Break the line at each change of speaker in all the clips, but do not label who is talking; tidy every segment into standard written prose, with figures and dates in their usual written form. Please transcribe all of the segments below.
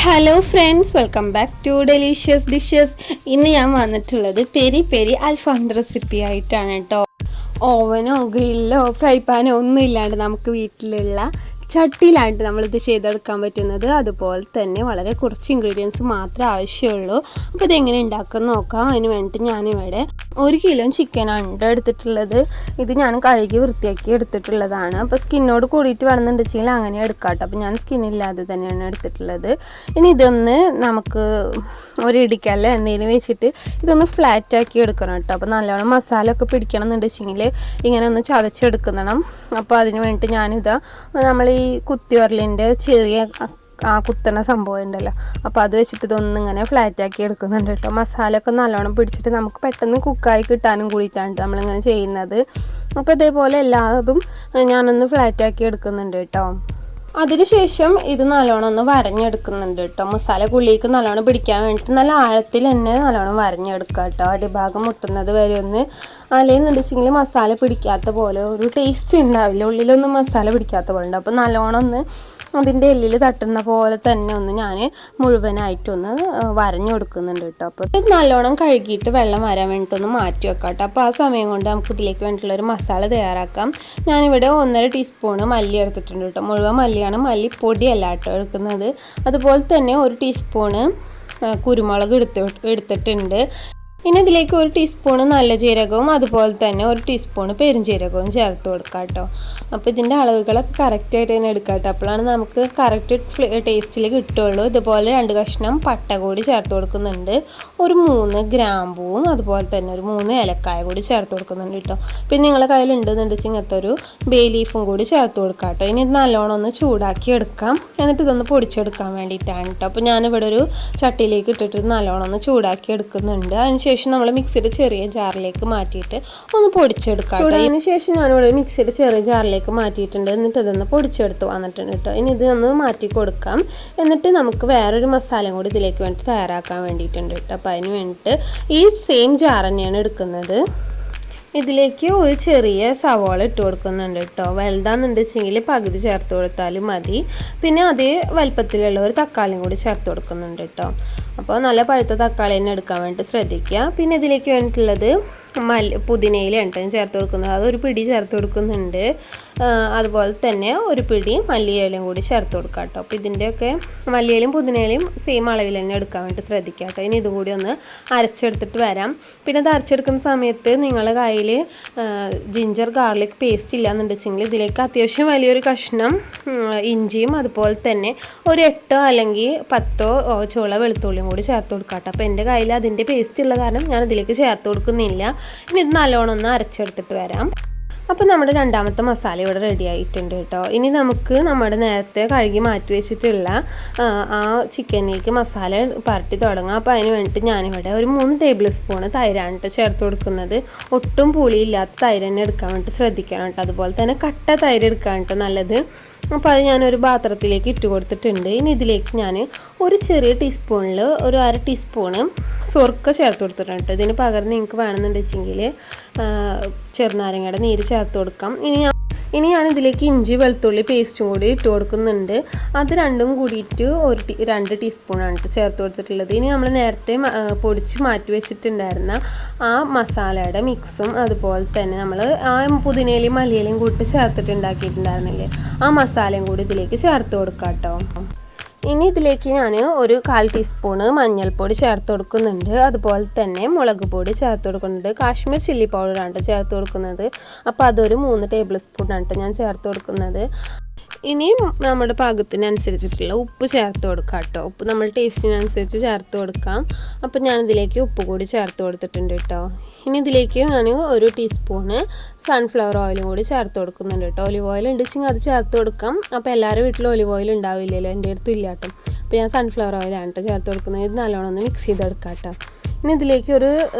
Hello friends, welcome back to delicious dishes. ഇന്ന് ഞാൻ വന്നിട്ടുള്ളത് പെരി പെരി അൽഫാമിൻ്റെ റെസിപ്പി ആയിട്ടാണ് കേട്ടോ. ഓവനോ ഗ്രില്ലോ ഫ്രൈ പാനോ ഒന്നും ഇല്ലാണ്ട് നമുക്ക് വീട്ടിലുള്ള ചട്ടിയിലാണ് നമ്മളിത് ചെയ്തെടുക്കാൻ പറ്റുന്നത്. അതുപോലെ തന്നെ വളരെ കുറച്ച് ഇൻഗ്രീഡിയൻസ് മാത്രമേ ആവശ്യമുള്ളൂ. അപ്പോൾ ഇതെങ്ങനെ ഉണ്ടാക്കാൻ നോക്കാം. അതിന് വേണ്ടിയിട്ട് ഞാനിവിടെ 1 കിലോ ചിക്കനാണ് എടുത്തിട്ടുള്ളത്. ഇത് ഞാൻ കഴുകി വൃത്തിയാക്കി എടുത്തിട്ടുള്ളതാണ്. അപ്പോൾ സ്കിന്നോട് കൂടിയിട്ട് വേണമെന്നുണ്ടെങ്കിൽ അങ്ങനെ എടുക്കാം കേട്ടോ. അപ്പോൾ ഞാൻ സ്കിന്നില്ലാതെ തന്നെയാണ് എടുത്തിട്ടുള്ളത്. ഇനി ഇതൊന്ന് നമുക്ക് ഒരു ഇടിക്കല്ല എന്തെങ്കിലും വെച്ചിട്ട് ഇതൊന്ന് ഫ്ലാറ്റാക്കി എടുക്കണം കേട്ടോ. അപ്പോൾ നല്ലോണം മസാല ഒക്കെ പിടിക്കണം എന്നുണ്ടെങ്കിൽ ഇങ്ങനെ ഒന്ന് ചതച്ചെടുക്കണം. അപ്പോൾ അതിന് വേണ്ടിയിട്ട് ഞാനിതാ നമ്മൾ ഈ കുത്തിവരലിൻ്റെ ചെറിയ കുത്തണ സംഭവം ഉണ്ടല്ലോ, അപ്പോൾ അത് വെച്ചിട്ട് ഇതൊന്നിങ്ങനെ ഫ്ലാറ്റാക്കി എടുക്കുന്നുണ്ട് കേട്ടോ. മസാല ഒക്കെ നല്ലോണം പിടിച്ചിട്ട് നമുക്ക് പെട്ടെന്ന് കുക്കായി കിട്ടാനും കൂടിയിട്ടാണ് നമ്മളിങ്ങനെ ചെയ്യുന്നത്. അപ്പോൾ ഇതേപോലെ എല്ലാതും ഞാനൊന്ന് ഫ്ലാറ്റാക്കി എടുക്കുന്നുണ്ട് കേട്ടോ. അതിനുശേഷം ഇത് നല്ലോണം ഒന്ന് വരഞ്ഞെടുക്കുന്നുണ്ട് കേട്ടോ. മസാല പുള്ളിക്ക് നല്ലോണം പിടിക്കാൻ വേണ്ടിയിട്ട് നല്ല ആഴത്തിൽ തന്നെ നല്ലോണം വരഞ്ഞെടുക്കുക കേട്ടോ. അടിഭാഗം മുട്ടുന്നത് വരെ ഒന്ന്, അല്ലെന്ന് വെച്ചെങ്കിൽ മസാല പിടിക്കാത്ത പോലെ ഒരു ടേസ്റ്റ് ഉണ്ടാവില്ല, ഉള്ളിലൊന്നും മസാല പിടിക്കാത്ത പോലെ ഉണ്ട്. അപ്പോൾ നല്ലോണം ഒന്ന് അതിൻ്റെ എല്ലിൽ തട്ടുന്ന പോലെ തന്നെ ഒന്ന് ഞാൻ മുഴുവനായിട്ടൊന്ന് വരഞ്ഞു കൊടുക്കുന്നുണ്ട് കേട്ടോ. അപ്പോൾ ഇത് നല്ലോണം കഴുകിയിട്ട് വെള്ളം വരാൻ വേണ്ടിയിട്ടൊന്ന് മാറ്റി വെക്കാം കേട്ടോ. അപ്പോൾ ആ സമയം കൊണ്ട് നമുക്ക് ഇതിലേക്ക് വേണ്ടിയിട്ടുള്ളൊരു മസാല തയ്യാറാക്കാം. ഞാനിവിടെ 1.5 ടീസ്പൂണ് മല്ലി എടുത്തിട്ടുണ്ട് കേട്ടോ. മുഴുവൻ മല്ലിയാണ്, മല്ലിപ്പൊടിയല്ല കേട്ടോ എടുക്കുന്നത്. അതുപോലെ തന്നെ 1 ടീസ്പൂണ് കുരുമുളക് എടുത്തിട്ടുണ്ട്. ഇനി ഇതിലേക്ക് 1 ടീസ്പൂണ് നല്ല ജീരകവും അതുപോലെ തന്നെ 1 ടീസ്പൂണ് പെരുംജീരകവും ചേർത്ത് കൊടുക്കാം കേട്ടോ. അപ്പോൾ ഇതിൻ്റെ അളവുകളൊക്കെ കറക്റ്റായിട്ട് തന്നെ എടുക്കാം കേട്ടോ. അപ്പോഴാണ് നമുക്ക് കറക്റ്റ് ടേസ്റ്റിൽ കിട്ടുള്ളൂ. ഇതുപോലെ 2 കഷ്ണം പട്ട കൂടി ചേർത്ത് കൊടുക്കുന്നുണ്ട്. ഒരു 3 ഗ്രാമ്പൂവും അതുപോലെ തന്നെ ഒരു 3 ഏലക്കായ കൂടി ചേർത്ത് കൊടുക്കുന്നുണ്ട് കേട്ടോ. പിന്നെ നിങ്ങളുടെ കയ്യിലുണ്ടെന്നുണ്ടെങ്കിൽ ഇങ്ങനത്തെ ഒരു ബേ ലീഫും കൂടി ചേർത്ത് കൊടുക്കാം കേട്ടോ. ഇനി ഇത് നല്ലോണം ഒന്ന് ചൂടാക്കി എടുക്കാം. എന്നിട്ട് ഇതൊന്ന് പൊടിച്ചെടുക്കാൻ വേണ്ടിയിട്ടാണ് കേട്ടോ. അപ്പോൾ ഞാനിവിടെ ഒരു ചട്ടിയിലേക്ക് ഇട്ടിട്ട് നല്ലോണം ഒന്ന് ചൂടാക്കി എടുക്കുന്നുണ്ട്. അതിനുശേഷം നമ്മൾ മിക്സിയുടെ ചെറിയ ജാറിലേക്ക് മാറ്റിയിട്ട് ഒന്ന് പൊടിച്ചെടുക്കാം. ചൂടായതിനു ശേഷം ഞാനിവിടെ മിക്സിയുടെ ചെറിയ ജാറിലേക്ക് മാറ്റിയിട്ടുണ്ട്. എന്നിട്ട് ഇതൊന്ന് പൊടിച്ചെടുത്ത് വന്നിട്ടുണ്ട് കേട്ടോ. ഇനി ഇതൊന്ന് മാറ്റി കൊടുക്കാം. എന്നിട്ട് നമുക്ക് വേറൊരു മസാലയും കൂടി ഇതിലേക്ക് വേണ്ടി തയ്യാറാക്കാൻ വേണ്ടിയിട്ടുണ്ട് കേട്ടോ. അപ്പോൾ അതിന് വേണ്ടിയിട്ട് ഈ സെയിം ജാർ തന്നെയാണ് എടുക്കുന്നത്. ഇതിലേക്ക് ഒരു ചെറിയ സവാള ഇട്ട് കൊടുക്കുന്നുണ്ട് കേട്ടോ. വലുതാണെന്നുണ്ടെങ്കിൽ പകുതി ചേർത്ത് കൊടുത്താലും മതി. പിന്നെ അതേ വലുപ്പത്തിലുള്ള ഒരു തക്കാളിയും കൂടി ചേർത്ത് കൊടുക്കുന്നുണ്ട് കേട്ടോ. അപ്പോൾ നല്ല പഴുത്ത തക്കാളി തന്നെ എടുക്കാൻ വേണ്ടി ശ്രദ്ധിക്കുക. പിന്നെ ഇതിലേക്ക് വേണ്ടിയിട്ടുള്ളത് പുതിനയിലാണ് കേട്ടോ ചേർത്ത് കൊടുക്കുന്നത്. അതൊരു പിടി ചേർത്ത് കൊടുക്കുന്നുണ്ട്. അതുപോലെ തന്നെ ഒരു പിടി മല്ലിയിലയും കൂടി ചേർത്ത് കൊടുക്കാം കേട്ടോ. അപ്പോൾ ഇതിൻ്റെയൊക്കെ മല്ലിയിലും പുതിനയിലും സെയിം അളവിൽ തന്നെ എടുക്കാൻ വേണ്ടി ശ്രദ്ധിക്കുക കേട്ടോ. ഇനി ഇതും കൂടി ഒന്ന് അരച്ചെടുത്തിട്ട് വരാം. പിന്നെ അത് അരച്ചെടുക്കുന്ന സമയത്ത് നിങ്ങളുടെ കയ്യിൽ ജിഞ്ചർ ഗാർലിക് പേസ്റ്റ് ഇല്ലയെന്നുണ്ടെങ്കിൽ ഇതിലേക്ക് അത്യാവശ്യം വലിയൊരു കഷ്ണം ഇഞ്ചിയും അതുപോലെ തന്നെ ഒരു 8 അല്ലെങ്കിൽ 10 ചുള വെളുത്തുള്ളിയും കൂടി ചേർത്ത് കൊടുക്കാം കേട്ടോ. അപ്പോൾ എൻ്റെ കയ്യിൽ അതിൻ്റെ പേസ്റ്റ് ഉള്ള കാരണം ഞാൻ ഇതിലേക്ക് ചേർത്ത് കൊടുക്കുന്നില്ല. ഇനി ഇത് നല്ലോണം ഒന്ന് അരച്ചെടുത്തിട്ട് വരാം. അപ്പോൾ നമ്മുടെ രണ്ടാമത്തെ മസാല ഇവിടെ റെഡി ആയിട്ടുണ്ട് കേട്ടോ. ഇനി നമുക്ക് നമ്മുടെ നേരത്തെ കഴുകി മാറ്റി വെച്ചിട്ടുള്ള ആ ചിക്കനിലേക്ക് മസാല പരട്ടി തുടങ്ങാം. അപ്പോൾ അതിന് വേണ്ടിയിട്ട് ഞാനിവിടെ ഒരു 3 ടേബിൾ സ്പൂണ് തൈരാണ് കേട്ടോ ചേർത്ത് കൊടുക്കുന്നത്. ഒട്ടും പുളിയില്ലാത്ത തൈര് തന്നെ എടുക്കാൻ വേണ്ടി ശ്രദ്ധിക്കണം കേട്ടോ. അതുപോലെ തന്നെ കട്ട തൈര് എടുക്കാൻ കേട്ടോ നല്ലത്. അപ്പോൾ അത് ഞാനൊരു പാത്രത്തിലേക്ക് ഇട്ട് കൊടുത്തിട്ടുണ്ട്. ഇനി ഇതിലേക്ക് ഞാൻ ഒരു ചെറിയ ടീസ്പൂണിൽ ഒരു 1/2 ടീസ്പൂണ് സുർക്ക ചേർത്ത് കൊടുത്തിട്ടുണ്ട് കേട്ടോ. ഇതിന് പകരം നിങ്ങൾക്ക് വേണമെന്നുണ്ടെങ്കിൽ ചെറുനാരങ്ങയുടെ നീര് ചേർത്ത് കൊടുക്കാം. ഇനി ഞാൻ ഇതിലേക്ക് ഇഞ്ചി വെളുത്തുള്ളി പേസ്റ്റും കൂടി ഇട്ട് കൊടുക്കുന്നുണ്ട്. അത് രണ്ടും കൂടിയിട്ട് 2 ടീസ്പൂണാണ് ചേർത്ത് കൊടുത്തിട്ടുള്ളത്. ഇനി നമ്മൾ നേരത്തെ പൊടിച്ച് മാറ്റി വെച്ചിട്ടുണ്ടായിരുന്ന ആ മസാലയുടെ മിക്സും അതുപോലെ തന്നെ നമ്മൾ ആ പുതിനയിലയും മല്ലിയിലയും കൂട്ടി ചേർത്തിട്ടുണ്ടാക്കിയിട്ടുണ്ടായിരുന്നില്ലേ, ആ മസാലയും കൂടി ഇതിലേക്ക് ചേർത്ത് കൊടുക്കാം കേട്ടോ. ഇനി ഇതിലേക്ക് ഞാൻ ഒരു 1/4 ടീസ്പൂണ് മഞ്ഞൾപ്പൊടി ചേർത്ത് കൊടുക്കുന്നുണ്ട്. അതുപോലെ തന്നെ മുളക് പൊടി ചേർത്ത് കൊടുക്കുന്നുണ്ട്. കാശ്മീർ ചില്ലി പൗഡറാണ് ചേർത്ത് കൊടുക്കുന്നത്. അപ്പോൾ അതൊരു 3 ടേബിൾ സ്പൂണാണ് ഞാൻ ചേർത്ത് കൊടുക്കുന്നത്. ഇനിയും നമ്മുടെ പാകത്തിനനുസരിച്ചിട്ടുള്ള ഉപ്പ് ചേർത്ത് കൊടുക്കാം കേട്ടോ. ഉപ്പ് നമ്മൾ ടേസ്റ്റിനനുസരിച്ച് ചേർത്ത് കൊടുക്കാം. അപ്പോൾ ഞാനിതിലേക്ക് ഉപ്പ് കൂടി ചേർത്ത് കൊടുത്തിട്ടുണ്ട് കേട്ടോ. ഇനി ഇതിലേക്ക് ഞാൻ 1 ടീസ്പൂണ് സൺഫ്ലവർ ഓയിലും കൂടി ചേർത്ത് കൊടുക്കുന്നുണ്ട് കേട്ടോ. ഒലിവ് ഓയിൽ ഉണ്ടെങ്കിൽ അത് ചേർത്ത് കൊടുക്കാം. അപ്പോൾ എല്ലാവരും വീട്ടിൽ ഒലിവ് ഓയിൽ ഉണ്ടാവില്ലല്ലോ, എൻ്റെ അടുത്തും ഇല്ല കേട്ടോ. അപ്പോൾ ഞാൻ സൺഫ്ലവർ ഓയിലാണ് കേട്ടോ ചേർത്ത് കൊടുക്കുന്നത്. ഇത് നല്ലോണം ഒന്ന് മിക്സ് ചെയ്തെടുക്കാം കേട്ടോ. ഇനി ഇതിലേക്ക് ഒരു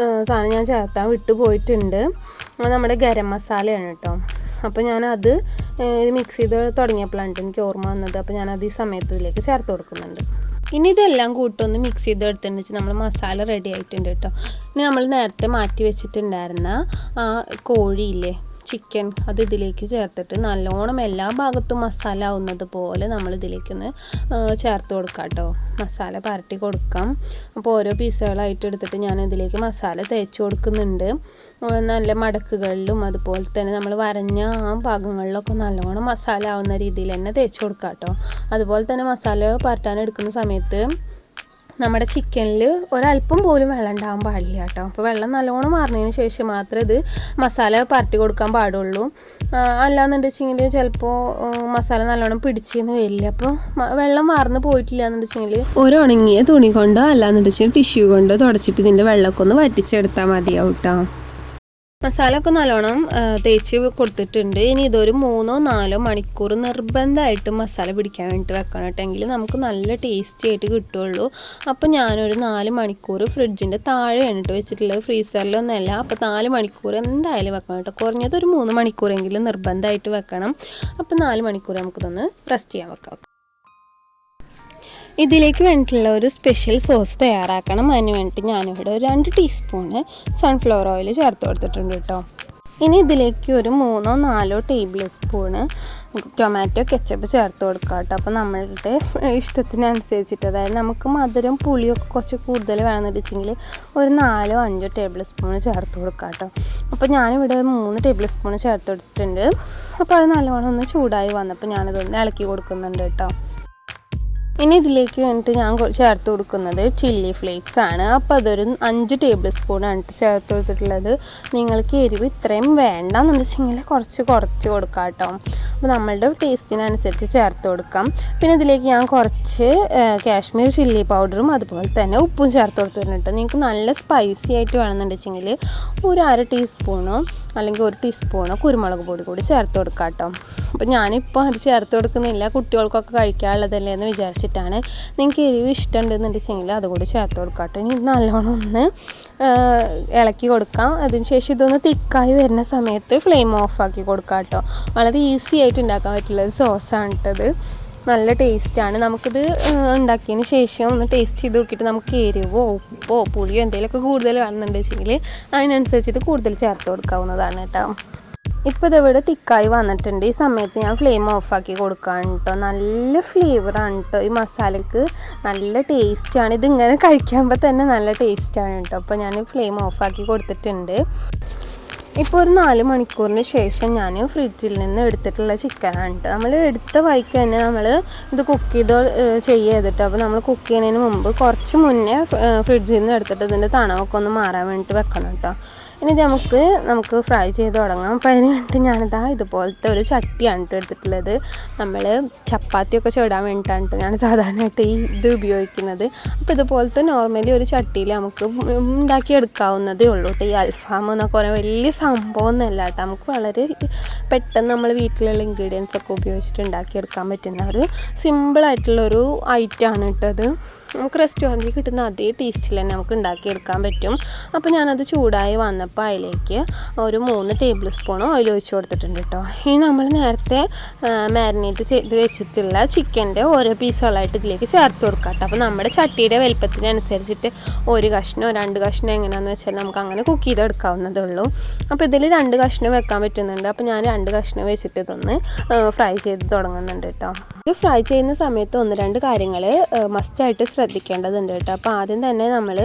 സാധനം ഞാൻ ചേർത്താൻ വിട്ടു പോയിട്ടുണ്ട്. നമ്മുടെ ഗരം മസാലയാണ് കേട്ടോ. അപ്പോൾ ഞാനത് മിക്സ് ചെയ്ത് തുടങ്ങിയപ്പോഴാണ് എനിക്ക് ഓർമ്മ വന്നത്. അപ്പോൾ ഞാനത് ഈ സമയത്ത് ഇതിലേക്ക് ചേർത്ത് കൊടുക്കുന്നുണ്ട്. ഇനി ഇതെല്ലാം കൂട്ടൊന്ന് മിക്സ് ചെയ്ത് എടുത്തിട്ട് നമ്മൾ മസാല റെഡി ആയിട്ടുണ്ട് കേട്ടോ. ഇനി നമ്മൾ നേരത്തെ മാറ്റി വെച്ചിട്ടുണ്ടായിരുന്ന കോഴിയില്ലേ, ചിക്കൻ അത് ഇതിലേക്ക് ചേർത്തിട്ട് നല്ലോണം എല്ലാ ഭാഗത്തും മസാല ആവുന്നത് പോലെ നമ്മൾ ഇതിലേക്കൊന്ന് ചേർത്ത് കൊടുക്കാം കേട്ടോ. മസാല പരട്ടി കൊടുക്കാം. അപ്പോൾ ഓരോ പീസുകളായിട്ട് എടുത്തിട്ട് ഞാൻ ഇതിലേക്ക് മസാല തേച്ച് കൊടുക്കുന്നുണ്ട്. നല്ല മടക്കുകളിലും അതുപോലെ തന്നെ നമ്മൾ വരഞ്ഞ ആ ഭാഗങ്ങളിലൊക്കെ നല്ലോണം മസാല ആവുന്ന രീതിയിൽ തന്നെ തേച്ച് കൊടുക്കാം കേട്ടോ. അതുപോലെ തന്നെ മസാല പരട്ടാൻ എടുക്കുന്ന സമയത്ത് നമ്മുടെ ചിക്കനിൽ ഒരല്പം പോലും വെള്ളം ഉണ്ടാകാൻ പാടില്ല കേട്ടോ. അപ്പോൾ വെള്ളം നല്ലോണം മാറുന്നതിന് ശേഷം മാത്രമേ ഇത് മസാല പരട്ടി കൊടുക്കാൻ പാടുള്ളൂ. അല്ലാന്നുണ്ടെച്ചെങ്കിൽ ചിലപ്പോൾ മസാല നല്ലോണം പിടിച്ചെന്ന് വരില്ല. അപ്പോൾ വെള്ളം മാറുന്ന് പോയിട്ടില്ല എന്നുണ്ടെച്ചെങ്കിൽ ഒരു ഉണങ്ങിയ തുണി കൊണ്ടോ അല്ലാന്നുണ്ടെച്ചെങ്കിൽ ടിഷ്യൂ കൊണ്ടോ തുടച്ചിട്ട് ഇതിൻ്റെ വെള്ളമൊക്കെ ഒന്ന് വറ്റിച്ചെടുത്താൽ മതിയാവും കേട്ടോ. മസാല ഒക്കെ നല്ലോണം തേച്ച് കൊടുത്തിട്ടുണ്ട്. ഇനി ഇതൊരു 3-4 മണിക്കൂർ നിർബന്ധമായിട്ടും മസാല പിടിക്കാൻ വേണ്ടിയിട്ട് വെക്കണം കേട്ടോ. എങ്കിൽ നമുക്ക് നല്ല ടേസ്റ്റി ആയിട്ട് കിട്ടുള്ളൂ. അപ്പോൾ ഞാനൊരു 4 മണിക്കൂർ ഫ്രിഡ്ജിൻ്റെ താഴെയാണ് കേട്ടോ വെച്ചിട്ടുള്ളത്, ഫ്രീസറിലൊന്നുമല്ല. അപ്പോൾ 4 മണിക്കൂർ എന്തായാലും വെക്കണം കേട്ടോ. കുറഞ്ഞത് ഒരു 3 മണിക്കൂറെങ്കിലും നിർബന്ധമായിട്ട് വെക്കണം. അപ്പോൾ 4 മണിക്കൂർ നമുക്കിതൊന്ന് റെസ്റ്റ് ചെയ്യാൻ വെക്കാം. ഇതിലേക്ക് വേണ്ടിയിട്ടുള്ള ഒരു സ്പെഷ്യൽ സോസ് തയ്യാറാക്കണം. അതിന് വേണ്ടിയിട്ട് ഞാനിവിടെ ഒരു 2 ടീസ്പൂണ് സൺഫ്ലവർ ഓയിൽ ചേർത്ത് കൊടുത്തിട്ടുണ്ട് കേട്ടോ. ഇനി ഇതിലേക്ക് ഒരു 3-4 ടേബിൾ സ്പൂണ് ടൊമാറ്റോ കെച്ചപ്പ് ചേർത്ത് കൊടുക്കാം കേട്ടോ. അപ്പോൾ നമ്മളുടെ ഇഷ്ടത്തിനനുസരിച്ചിട്ട്, അതായത് നമുക്ക് മധുരം പുളിയൊക്കെ കുറച്ച് കൂടുതൽ വേണമെന്ന് വെച്ചെങ്കിൽ ഒരു 4-5 ടേബിൾ സ്പൂണ് ചേർത്ത് കൊടുക്കാം കേട്ടോ. അപ്പോൾ ഞാനിവിടെ 3 ടേബിൾ സ്പൂണ് ചേർത്ത് കൊടുത്തിട്ടുണ്ട്. അപ്പോൾ അത് നല്ലോണം ഒന്ന് ചൂടായി വന്നപ്പോൾ ഞാനിതൊന്ന് ഇളക്കി കൊടുക്കുന്നുണ്ട് കേട്ടോ. ഇനി ഇതിലേക്ക് വേണ്ടിയിട്ട് ഞാൻ ചേർത്ത് കൊടുക്കുന്നത് ചില്ലി ഫ്ലേക്സ് ആണ്. അപ്പോൾ അതൊരു 5 ടേബിൾ സ്പൂണാണ് ചേർത്ത് കൊടുത്തിട്ടുള്ളത്. നിങ്ങൾക്ക് എരിവ് ഇത്രയും വേണ്ടെന്ന് വെച്ചെങ്കിൽ കുറച്ച് കൊടുക്കാം കേട്ടോ. അപ്പോൾ നമ്മളുടെ ടേസ്റ്റിനനുസരിച്ച് ചേർത്ത് കൊടുക്കാം. പിന്നെ ഇതിലേക്ക് ഞാൻ കുറച്ച് കാശ്മീർ ചില്ലി പൗഡറും അതുപോലെ തന്നെ ഉപ്പും ചേർത്ത് കൊടുത്തിട്ടുണ്ട്. നിങ്ങൾക്ക് നല്ല സ്പൈസി ആയിട്ട് വേണമെന്നുണ്ടെച്ചെങ്കിൽ ഒരു 1/2 ടീസ്പൂണോ അല്ലെങ്കിൽ 1 ടീസ്പൂണോ കുരുമുളക് പൊടി കൂടി ചേർത്ത് കൊടുക്കാം കേട്ടോ. അപ്പോൾ ഞാനിപ്പോൾ അത് ചേർത്ത് കൊടുക്കുന്നില്ല, കുട്ടികൾക്കൊക്കെ കഴിക്കാനുള്ളതല്ലേ എന്ന് വിചാരിച്ചിട്ടാണ്. നിങ്ങൾക്ക് എരിവ് ഇഷ്ടമുണ്ടെന്നുണ്ടെച്ചെങ്കിൽ അതുകൂടി ചേർത്ത് കൊടുക്കാം കേട്ടോ. ഇനി നല്ലോണം ഒന്ന് ഇളക്കി കൊടുക്കാം. അതിന് ശേഷം ഇതൊന്ന് തിക്കായി വരുന്ന സമയത്ത് ഫ്ലെയിം ഓഫാക്കി കൊടുക്കാം കേട്ടോ. വളരെ ഈസി ആയിട്ട് ഉണ്ടാക്കാൻ പറ്റുള്ള സോസാണ് കേട്ടത്. നല്ല ടേസ്റ്റാണ്. നമുക്കിത് ഉണ്ടാക്കിയതിന് ശേഷം ഒന്ന് ടേസ്റ്റ് ചെയ്ത് നോക്കിയിട്ട് നമുക്ക് എരിവോ ഉപ്പോ പുളിയോ എന്തെങ്കിലുമൊക്കെ കൂടുതൽ വേണമെന്നുണ്ടെങ്കിൽ അതിനനുസരിച്ചിട്ട് കൂടുതൽ ചേർത്ത് കൊടുക്കാവുന്നതാണ് കേട്ടോ. ഇപ്പോൾ ഇതിവിടെ തിക്കായി വന്നിട്ടുണ്ട്. ഈ സമയത്ത് ഞാൻ ഫ്ലെയിം ഓഫാക്കി കൊടുക്കുകയാണ് കേട്ടോ. നല്ല ഫ്ലേവറാണ് കേട്ടോ ഈ മസാലയ്ക്ക്, നല്ല ടേസ്റ്റാണ്. ഇതിങ്ങനെ കഴിക്കുമ്പോൾ തന്നെ നല്ല ടേസ്റ്റാണ് കേട്ടോ. അപ്പോൾ ഞാൻ ഫ്ലെയിം ഓഫാക്കി കൊടുത്തിട്ടുണ്ട്. ഇപ്പോൾ ഒരു 4 മണിക്കൂറിന് ശേഷം ഞാൻ ഫ്രിഡ്ജിൽ നിന്ന് എടുത്തിട്ടുള്ള ചിക്കനാണ് കേട്ടോ. നമ്മൾ എടുത്ത വഴിക്ക് തന്നെ നമ്മൾ ഇത് കുക്ക് ചെയ്തിട്ടോ. അപ്പോൾ നമ്മൾ കുക്ക് ചെയ്യുന്നതിന് മുമ്പ് കുറച്ച് മുന്നേ ഫ്രിഡ്ജിൽ നിന്ന് എടുത്തിട്ട് ഇതിൻ്റെ തണവൊക്കെ ഒന്ന് മാറാൻ വേണ്ടിയിട്ട് വെക്കണം കേട്ടോ. ഇനി നമുക്ക് ഫ്രൈ ചെയ്ത് തുടങ്ങാം. അപ്പോൾ അതിന് വേണ്ടിയിട്ട് ഞാനിതാ ഇതുപോലത്തെ ഒരു ചട്ടിയാണ് കേട്ടോ എടുത്തിട്ടുള്ളത്. നമ്മൾ ചപ്പാത്തിയൊക്കെ ചുടാൻ വേണ്ടിയിട്ടാണ് ഞാൻ സാധാരണയായിട്ട് ഇത് ഉപയോഗിക്കുന്നത്. അപ്പോൾ ഇതുപോലത്തെ നോർമലി ഒരു ചട്ടിയിൽ നമുക്ക് ഉണ്ടാക്കിയെടുക്കാവുന്നതേ ഉള്ളൂ കേട്ടോ. ഈ അൽഫാം എന്നൊക്കെ പറഞ്ഞാൽ വലിയ സംഭവമൊന്നുമല്ല കേട്ടോ. നമുക്ക് വളരെ പെട്ടെന്ന് നമ്മൾ വീട്ടിലുള്ള ഇൻഗ്രീഡിയൻസ് ഒക്കെ ഉപയോഗിച്ചിട്ട് ഉണ്ടാക്കിയെടുക്കാൻ പറ്റുന്ന ഒരു സിമ്പിളായിട്ടുള്ളൊരു ഐറ്റമാണ് കേട്ടോ അത്. നമുക്ക് റെസ്റ്റോറൻറ്റിൽ കിട്ടുന്ന അതേ ടേസ്റ്റിൽ തന്നെ നമുക്ക് ഉണ്ടാക്കിയെടുക്കാൻ പറ്റും. അപ്പോൾ ഞാനത് ചൂടായി വന്നപ്പോൾ അതിലേക്ക് ഒരു 3 ടേബിൾ സ്പൂൺ ഓയിൽ ഒഴിച്ച് കൊടുത്തിട്ടുണ്ട് കേട്ടോ. ഇനി നമ്മൾ നേരത്തെ മാരിനേറ്റ് ചെയ്ത് വെച്ചിട്ടുള്ള ചിക്കൻ്റെ ഓരോ പീസുകളായിട്ട് ഇതിലേക്ക് ചേർത്ത് കൊടുക്കാം കേട്ടോ. അപ്പോൾ നമ്മുടെ ചട്ടിയുടെ വലുപ്പത്തിനനുസരിച്ചിട്ട് 1 കഷ്ണമോ 2 കഷ്ണം എങ്ങനെയാണെന്ന് വെച്ചാൽ നമുക്ക് അങ്ങനെ കുക്ക് ചെയ്തെടുക്കാവുന്നതേ ഉള്ളൂ. അപ്പോൾ ഇതിൽ 2 കഷ്ണം വെക്കാൻ പറ്റുന്നുണ്ട്. അപ്പോൾ ഞാൻ 2 കഷ്ണം വെച്ചിട്ട് ഇതൊന്ന് ഫ്രൈ ചെയ്ത് തുടങ്ങുന്നുണ്ട് കേട്ടോ. ഇത് ഫ്രൈ ചെയ്യുന്ന സമയത്ത് 1-2 കാര്യങ്ങൾ മസ്റ്റായിട്ട് ശ്രദ്ധിക്കേണ്ടതുണ്ട് കേട്ടോ. അപ്പോൾ ആദ്യം തന്നെ നമ്മൾ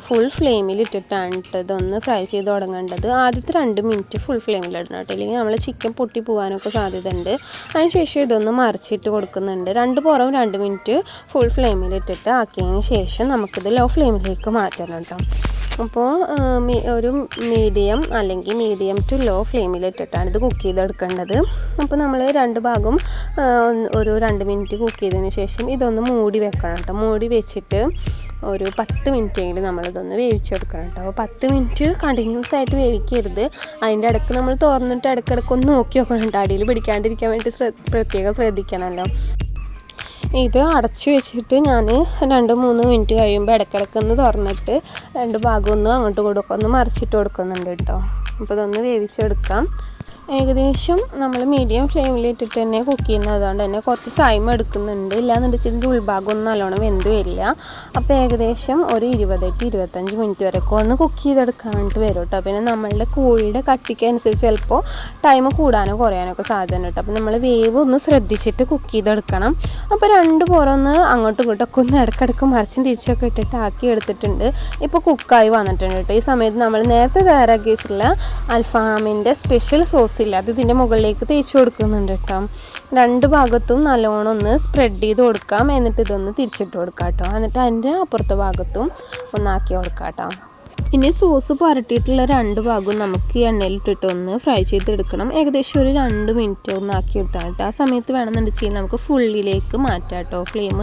ഫുൾ ഫ്ലെയിമിൽ ഇട്ടിട്ടാണ് ഇതൊന്ന് ഫ്രൈ ചെയ്ത് തുടങ്ങേണ്ടത്. ആദ്യത്തെ 2 മിനിറ്റ് ഫുൾ ഫ്ലെയിമിലിടണം കേട്ടോ. ഇല്ലെങ്കിൽ നമ്മൾ ചിക്കൻ പൊട്ടി പോകാനൊക്കെ സാധ്യതയുണ്ട്. അതിനുശേഷം ഇതൊന്ന് മറിച്ചിട്ട് കൊടുക്കുന്നുണ്ട്. 2 മിനിറ്റ് ഫുൾ ഫ്ലെയിമിലിട്ടിട്ട് ആക്കിയതിന് ശേഷം നമുക്കിത് ലോ ഫ്ലെയിമിലേക്ക് മാറ്റണം കേട്ടോ. അപ്പോൾ ഒരു മീഡിയം അല്ലെങ്കിൽ മീഡിയം ടു ലോ ഫ്ലെയിമിലിട്ടിട്ടാണ് ഇത് കുക്ക് ചെയ്തെടുക്കേണ്ടത്. അപ്പോൾ നമ്മൾ 2 ഭാഗം ഒരു 2 മിനിറ്റ് കുക്ക് ചെയ്തതിന് ശേഷം ഇതൊന്ന് മൂടി വെക്കണം കേട്ടോ. മൂടി വെച്ചിട്ട് ഒരു 10 മിനിറ്റെങ്കിലും നമ്മളിതൊന്ന് വേവിച്ചെടുക്കണം കേട്ടോ. അപ്പോൾ 10 മിനിറ്റ് കണ്ടിന്യൂസ് ആയിട്ട് വേവിക്കരുത്. അതിൻ്റെ ഇടയ്ക്ക് നമ്മൾ തുറന്നിട്ട് ഇടയ്ക്കിടയ്ക്കൊന്ന് നോക്കി നോക്കണം കേട്ടോ. അടിയിൽ പിടിക്കാണ്ടിരിക്കാൻ വേണ്ടി പ്രത്യേകം ശ്രദ്ധിക്കണമല്ലോ. ഇത് അടച്ചു വെച്ചിട്ട് ഞാൻ 2-3 മിനിറ്റ് കഴിയുമ്പോൾ ഇടയ്ക്കിടയ്ക്കൊന്ന് തുറന്നിട്ട് 2 ഭാഗം ഒന്ന് അങ്ങോട്ടും ഇങ്ങോട്ടും ഒന്ന് മറിച്ചിട്ട് കൊടുക്കുന്നുണ്ട് കേട്ടോ. അപ്പോൾ ഇതൊന്ന് വേവിച്ചെടുക്കാം. ഏകദേശം നമ്മൾ മീഡിയം ഫ്ലെയിമിൽ ഇട്ടിട്ട് തന്നെ കുക്ക് ചെയ്യുന്നത്, അതുകൊണ്ട് തന്നെ കുറച്ച് ടൈം എടുക്കുന്നുണ്ട്. ഇല്ലാന്ന് വെച്ചിട്ട് ഉൾഭാഗം ഒന്നും നല്ലോണം വെന്ത് വരില്ല. അപ്പോൾ ഏകദേശം ഒരു 20-25 മിനിറ്റ് വരെയൊക്കെ ഒന്ന് കുക്ക് ചെയ്തെടുക്കാൻ വേണ്ടിയിട്ട് വരും കേട്ടോ. പിന്നെ നമ്മളുടെ കോഴിയുടെ കട്ടിക്ക് അനുസരിച്ച് ചിലപ്പോൾ ടൈം കൂടാനോ കുറയാനൊക്കെ സാധ്യത ഉണ്ട് കേട്ടോ. അപ്പോൾ നമ്മൾ വേവ് ഒന്ന് ശ്രദ്ധിച്ചിട്ട് കുക്ക് ചെയ്തെടുക്കണം. അപ്പോൾ രണ്ട് പുറമൊന്ന് അങ്ങോട്ടും ഇങ്ങോട്ടൊക്കെ ഒന്ന് ഇടയ്ക്കിടയ്ക്ക് മറിച്ചും തിരിച്ചൊക്കെ ഇട്ടിട്ട് ആക്കി എടുത്തിട്ടുണ്ട്. ഇപ്പോൾ കുക്കായി വന്നിട്ടുണ്ട് കേട്ടോ. ഈ സമയത്ത് നമ്മൾ നേരത്തെ തയ്യാറാക്കി വെച്ചിട്ടുള്ള അൽഫാമിൻ്റെ സ്പെഷ്യൽ സോസ് ഇല്ല, അത് ഇതിൻ്റെ മുകളിലേക്ക് തേച്ച് കൊടുക്കുന്നുണ്ട് കേട്ടോ. രണ്ട് ഭാഗത്തും നല്ലോണം ഒന്ന് സ്പ്രെഡ് ചെയ്ത് കൊടുക്കാം. എന്നിട്ട് ഇതൊന്ന് തിരിച്ചിട്ട് കൊടുക്കാം കേട്ടോ. എന്നിട്ട് അതിൻ്റെ അപ്പുറത്തെ ഭാഗത്തും ഒന്നാക്കി കൊടുക്കാം കേട്ടോ. ഇനി സോസ് പുരട്ടിയിട്ടുള്ള രണ്ട് ഭാഗവും നമുക്ക് എണ്ണയിലിട്ടിട്ട് ഒന്ന് ഫ്രൈ ചെയ്തെടുക്കണം. ഏകദേശം ഒരു 2 മിനിറ്റ് ഒന്ന് ആക്കി എടുത്താൽ കേട്ടോ. ആ സമയത്ത് വേണമെന്നുണ്ടെങ്കിൽ നമുക്ക് ഫുള്ളിലേക്ക് മാറ്റാം കേട്ടോ ഫ്ലെയിം.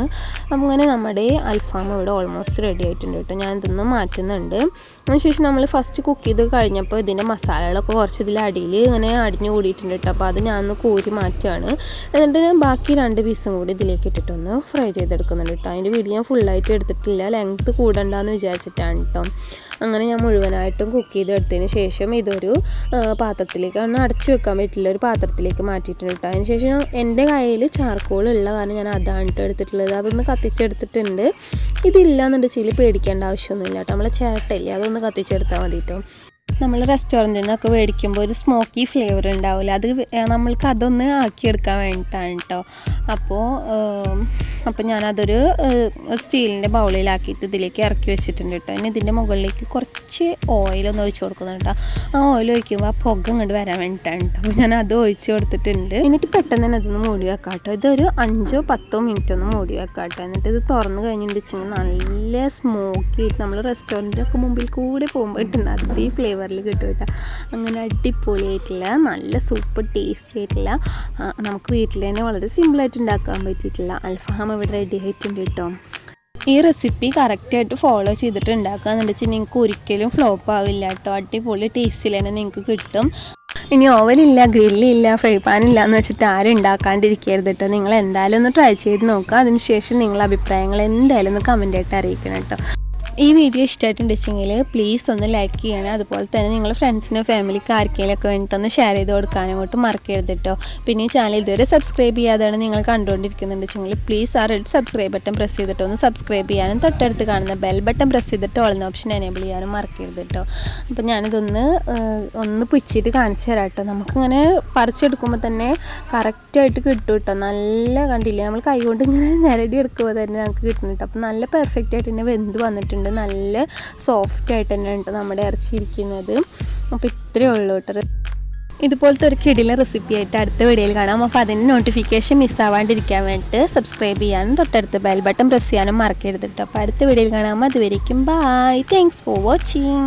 അങ്ങനെ നമ്മുടെ അൽഫാം ഇവിടെ ഓൾമോസ്റ്റ് റെഡി ആയിട്ടുണ്ട് കേട്ടോ. ഞാൻ ഇതൊന്ന് മാറ്റുന്നുണ്ട്. അതിനുശേഷം നമ്മൾ ഫസ്റ്റ് കുക്ക് ചെയ്ത് കഴിഞ്ഞപ്പോൾ ഇതിൻ്റെ മസാലകളൊക്കെ കുറച്ച് ഇതിൽ അടിയിൽ ഇങ്ങനെ അടിഞ്ഞു കൂടിയിട്ടുണ്ട് കേട്ടോ. അപ്പോൾ അത് ഞാനൊന്ന് കോരി മാറ്റുകയാണ്. എന്നിട്ട് ഞാൻ ബാക്കി 2 പീസും കൂടി ഇതിലേക്ക് ഇട്ടിട്ടൊന്ന് ഫ്രൈ ചെയ്തെടുക്കുന്നുണ്ട് കേട്ടോ. അതിൻ്റെ വീഡിയോ ഞാൻ ഫുള്ളായിട്ട് എടുത്തിട്ടില്ല, ലെങ്ത്ത് കൂടണ്ടെന്ന് വിചാരിച്ചിട്ടാണ് കേട്ടോ. അങ്ങനെ ഞാൻ മുഴുവനായിട്ടും കുക്ക് ചെയ്തെടുത്തതിന് ശേഷം ഇതൊരു പാത്രത്തിലേക്ക്, കാരണം അടച്ചു വെക്കാൻ പറ്റില്ല, ഒരു പാത്രത്തിലേക്ക് മാറ്റിയിട്ടുണ്ട് കേട്ടോ. അതിന് ശേഷം എൻ്റെ കയ്യിൽ ചാർക്കോൾ ഉള്ള കാരണം ഞാൻ അതാണ് എടുത്തിട്ടുള്ളത്. അതൊന്ന് കത്തിച്ചെടുത്തിട്ടുണ്ട്. ഇതില്ലാന്നുണ്ടെങ്കിൽ പേടിക്കേണ്ട ആവശ്യമൊന്നുമില്ല കേട്ടോ. നമ്മളെ ചേട്ടയില്ലേ, അതൊന്ന് കത്തിച്ചെടുത്താൽ മതി കേട്ടോ. നമ്മൾ റെസ്റ്റോറൻറ്റിൽ നിന്നൊക്കെ മേടിക്കുമ്പോൾ ഒരു സ്മോക്കി ഫ്ലേവർ ഉണ്ടാവില്ല, അത് നമ്മൾക്ക് അതൊന്ന് ആക്കിയെടുക്കാൻ വേണ്ടിയിട്ടാണ് കേട്ടോ. അപ്പോൾ ഞാനതൊരു സ്റ്റീലിൻ്റെ ബൗളിലാക്കിയിട്ട് ഇതിലേക്ക് ഇറക്കി വെച്ചിട്ടുണ്ട് കേട്ടോ. ഇനി ഇതിൻ്റെ മുകളിലേക്ക് കുറച്ച് ഓയിലൊന്ന് ഒഴിച്ച് കൊടുക്കുന്നുണ്ട് കേട്ടോ. ആ ഓയിൽ ഒഴിക്കുമ്പോൾ ആ പുക ഇങ്ങോട്ട് വരാൻ വേണ്ടിയിട്ടാണ് കേട്ടോ. അപ്പോൾ ഞാൻ അത് ഒഴിച്ച് കൊടുത്തിട്ടുണ്ട്. എന്നിട്ട് പെട്ടെന്ന് തന്നെ ഇതൊന്ന് മൂടി വെക്കാം കേട്ടോ. ഇതൊരു 5-10 മിനിറ്റ് ഒന്ന് മൂടി വെക്കാം കേട്ടോ. എന്നിട്ട് ഇത് തുറന്ന് കഴിഞ്ഞിട്ടുണ്ടെങ്കിൽ നല്ല സ്മോക്കി ആയിട്ട് നമ്മൾ റെസ്റ്റോറൻറ്റിലൊക്കെ മുമ്പിൽ കൂടെ പോകുമ്പോൾ കിട്ടുന്ന അതേ ഫ്ലേവറിൽ കിട്ടും കേട്ടോ. അങ്ങനെ അടിപൊളിയായിട്ടുള്ള നല്ല സൂപ്പർ ടേസ്റ്റി ആയിട്ടുള്ള നമുക്ക് വീട്ടിൽ തന്നെ വളരെ സിമ്പിളായിട്ട് ഉണ്ടാക്കാൻ പറ്റിയിട്ടുള്ള അൽഫാം ഇവിടെ റെഡി ആയിട്ടുണ്ട് കേട്ടോ. ഈ റെസിപ്പി കറക്റ്റായിട്ട് ഫോളോ ചെയ്തിട്ട് ഉണ്ടാക്കുകയെന്ന് വെച്ചാൽ നിങ്ങൾക്ക് ഒരിക്കലും ഫ്ലോപ്പ് ആവില്ല കേട്ടോ. അടിപൊളി ടേസ്റ്റിൽ തന്നെ നിങ്ങൾക്ക് കിട്ടും. ഇനി ഓവനില്ല, ഗ്രില്ലില്ല, ഫ്രൈ പാനില്ല എന്ന് വെച്ചിട്ട് ആരും ഉണ്ടാക്കാണ്ടിരിക്കരുത് കേട്ടോ. നിങ്ങൾ എന്തായാലും ഒന്ന് ട്രൈ ചെയ്ത് നോക്കുക. അതിനുശേഷം നിങ്ങളുടെ അഭിപ്രായങ്ങൾ എന്തായാലും ഒന്ന് കമൻറ്റായിട്ട് അറിയിക്കണം കേട്ടോ. ഈ വീഡിയോ ഇഷ്ടമായിട്ടുണ്ടെങ്കിൽ പ്ലീസ് ഒന്ന് ലൈക്ക് ചെയ്യണം. അതുപോലെ തന്നെ നിങ്ങൾ ഫ്രണ്ട്സിനോ ഫാമിലിക്ക് ആർക്കെങ്കിലുമൊക്കെ വേണ്ടിയിട്ടൊന്ന് ഷെയർ ചെയ്ത് കൊടുക്കാനും അങ്ങോട്ട് മറക്കരുത് കേട്ടോ. പിന്നെ ഈ ചാനൽ ഇതുവരെ സബ്സ്ക്രൈബ് ചെയ്യാതാണ് നിങ്ങൾ കണ്ടുകൊണ്ടിരിക്കുന്നുണ്ടെങ്കിൽ പ്ലീസ് ആ റെഡ് സബ്സ്ക്രൈബ് ബട്ടൺ പ്രസ് ചെയ്തിട്ട് ഒന്ന് സബ്സ്ക്രൈബ് ചെയ്യാനും തൊട്ടടുത്ത് കാണുന്ന ബെൽ ബട്ടൺ പ്രസ് ചെയ്തിട്ട് ഓൾ ഓപ്ഷൻ എനേബിൾ ചെയ്യാനും മറക്കരുത് കേട്ടോ. അപ്പോൾ ഞാനിതൊന്ന് പുച്ചിട്ട് കാണിച്ചു തരാം കേട്ടോ. നമുക്കിങ്ങനെ പറിച്ചെടുക്കുമ്പോൾ തന്നെ കറക്റ്റായിട്ട് കിട്ടും കേട്ടോ. നല്ല കണ്ടില്ലേ, നമ്മൾ കൈ കൊണ്ട് ഇങ്ങനെ നിരടി എടുക്കുമ്പോൾ തന്നെ നമുക്ക് കിട്ടും കേട്ടോ. അപ്പോൾ നല്ല പെർഫെക്റ്റ് ആയിട്ട് തന്നെ വെന്ത് വന്നിട്ടുണ്ട്. നല്ല സോഫ്റ്റ് ആയിട്ട് തന്നെ ഉണ്ട് നമ്മുടെ ഇറച്ചി ഇരിക്കുന്നത്. അപ്പോൾ ഇത്രയേ ഉള്ളൂ കേട്ടോ. ഇതുപോലത്തെ ഒരു കിടിലൻ റെസിപ്പി ആയിട്ട് അടുത്ത വീഡിയോയിൽ കാണാം. അപ്പോൾ അതിൻ്റെ നോട്ടിഫിക്കേഷൻ മിസ്സാവാണ്ടിരിക്കാൻ വേണ്ടിയിട്ട് സബ്സ്ക്രൈബ് ചെയ്യാനും തൊട്ടടുത്ത് ബെൽ ബട്ടൺ പ്രസ് ചെയ്യാനും മറക്കരുത് കേട്ടോ. അപ്പോൾ അടുത്ത വീഡിയോയിൽ കാണാം. അതുവരേക്കും ബൈ. Thanks for watching.